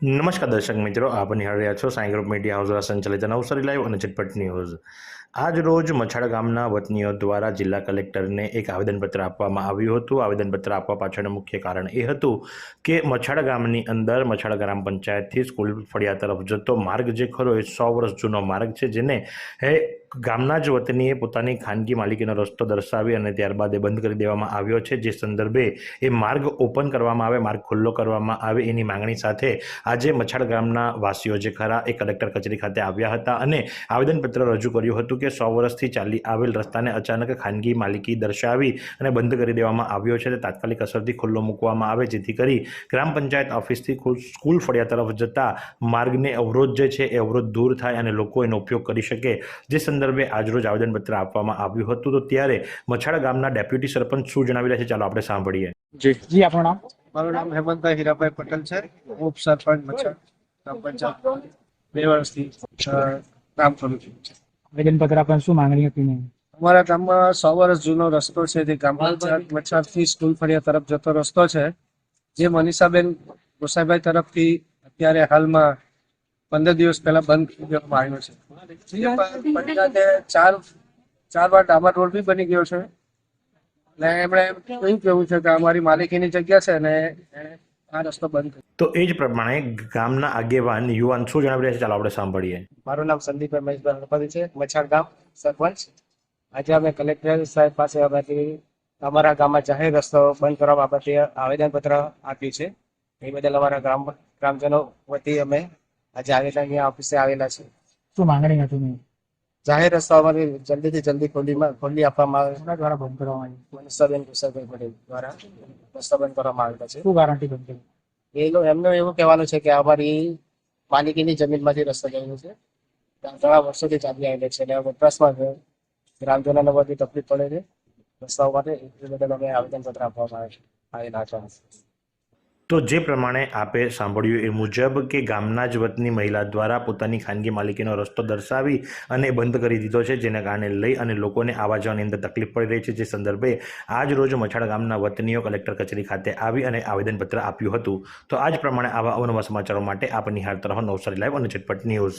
નમસ્કાર દર્શક મિત્રો, આપ નિહાળી રહ્યા છો સાંઈ ગ્રુપ મીડિયા હાઉસ દ્વારા સંચાલિત નવસારી લાઈવ અને ઝટપટ ન્યૂઝ। આજ રોજ મછાડ ગામના વતનીઓ દ્વારા જિલ્લા કલેક્ટરને એક આવેદનપત્ર આપવામાં આવ્યું હતું। આવેદનપત્ર આપવા પાછળનું મુખ્ય કારણ એ હતું કે મછાડ ગામની અંદર મછાડ ગ્રામ પંચાયતથી સ્કૂલ ફળિયા તરફ જતો માર્ગ જે ખરો એ 100 વર્ષ જૂનો માર્ગ છે, જેને ગામના જ વતનીએ પોતાની ખાનગી માલિકીનો રસ્તો દર્શાવી અને ત્યારબાદ એ બંધ કરી દેવામાં આવ્યો છે। જે સંદર્ભે એ માર્ગ ઓપન કરવામાં આવે, માર્ગ ખુલ્લો કરવામાં આવે એની માંગણી સાથે આજે મછાડ ગામના વાસીઓ જે ખરા એ કલેક્ટર કચેરી ખાતે આવ્યા હતા અને આવેદનપત્ર રજૂ કર્યું હતું કે 100 વર્ષથી ચાલી આવેલ રસ્તાને અચાનક ખાનગી માલિકી દર્શાવી અને બંધ કરી દેવામાં આવ્યો છે, તે તાત્કાલિક અસરથી ખુલ્લો મૂકવામાં આવે, જેથી કરી ગ્રામ પંચાયત ઓફિસથી સ્કૂલ ફળિયા તરફ જતા માર્ગને અવરોધ જે છે એ અવરોધ દૂર થાય અને લોકો એનો ઉપયોગ કરી શકે। જે સંદર્ભે આજરોજ આવેદનપત્ર આપવામાં આવ્યું હતું। તો ત્યારે મછાડ ગામના ડેપ્યુટી સરપંચ શું જણાવી રહ્યા છે, ચાલો આપણે સાંભળીએ। જી આપણું નામ? મારું નામ હેમંતભાઈ હીરાભાઈ પટેલ છે, ઉપ સરપંચ મછાડ ગ્રામ પંચાયત 2 વર્ષથી કામ કરું છું। આવેદનપત્ર આપવાની શું માંગણી હતી? અમારા ગામમાં 100 વર્ષ જૂનો રસ્તો છે, જે ગ્રામ પંચાયત મછાડથી સ્કૂલ ફળિયા તરફ જતો રસ્તો છે, જે મનીષાબેન ગોસાઈભાઈ તરફથી અત્યારે હાલમાં 15 દિવસ પહેલા બંધ કરવામાં આવ્યો છે। પંચાયતે ચાર વાર ડામર રોડ બી બની ગયો છે ને એમણે એવું કેવું છે કે અમારી માલિકીની જગ્યા છે ને આ રસ્તો બંધ કર્યો। તો એ જ પ્રમાણે ગામના આગેવાન યુવાન શું જણાવી રહ્યા છે, ચાલો આપણે સાંભળીએ। મારું નામ સંદીપભાઈ મહેશભાઈ ગણપતિ છે, મછાડ ગામ સરપંચ। આજે અમે કલેક્ટર સાહેબ પાસે અમારા ગામમાં જાહેર રસ્તો બંધ કરવા બાબતે આવેદનપત્ર આપ્યું છે। એ બદલ અમારા ગ્રામજનો વતી અમે આજે આવેલા અહીંયા ઓફિસે આવેલા છે। શું માંગણી હતી? જાહેર રસ્તો અમારી જલ્દીથી જલ્દી ખોલી આપવામાં આવે, કોના દ્વારા બંધ કરવામાં આવી? મનીષાબેન ગોસાઈભાઈ પટેલ દ્વારા રસ્તો બંધ કરવામાં આવેલા છે। શું ગારંટી બંધ કરી? એમનું એવું કહેવાનું છે કે અમારી માલિકીની જમીનમાંથી રસ્તો ગયેલો છે, ઘણા વર્ષોથી ચાલી આવેલો છે અને વપરાશમાં ગ્રામજનોને બધી તકલીફ પડે છે રસ્તાઓ માટે, એ બદલ અમે આવેદનપત્ર આપવામાં આવેલા છે। તો જે પ્રમાણે આપે સાંભળ્યું એ મુજબ કે ગામના જ વતની મહિલા દ્વારા પોતાની ખાનગી માલિકીનો રસ્તો દર્શાવી અને બંધ કરી દીધો છે, જેને કારણે લઈ અને લોકોને આવવા જવાની અંદર તકલીફ પડી રહી છે। જે સંદર્ભે આજ રોજ મછાડ ગામના વતનીઓ કલેક્ટર કચેરી ખાતે આવી અને આવેદનપત્ર આપ્યું હતું। તો આ જ પ્રમાણે આવા અવનવા સમાચારો માટે આપ નિહાળતા રહો નવસારી લાઈવ અને ઝટપટ ન્યૂઝ।